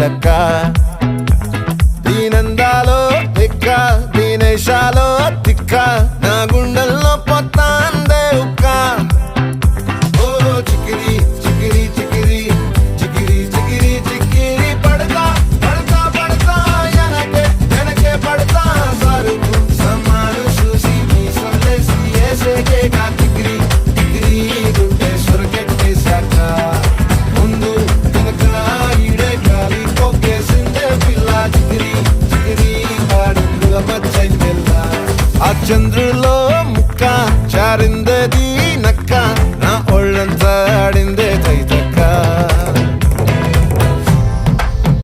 లెక్క దీనందాలో తిక్క దీనేశాలో తిక్క నా గుండెల్లో పొత్తాందే ఉక్క ఓ చికిరి చికిరి చికిరి చికిరి చికిరి చికిరి పడతా పడతా పడతా ఎనకే ఎనకే పడతా సరుకు సమాలు చూసి మీ సొల్లేసి ఏసేకే కా చికిరి చికిరి గుండె సొరకెట్టేశాక ముందు వెనక ఈడే గాలి పోకేసిందే పిల్ల చికిరి చికిరి వాడు పచ్చై పిల్ల ఆ చంద్రుడు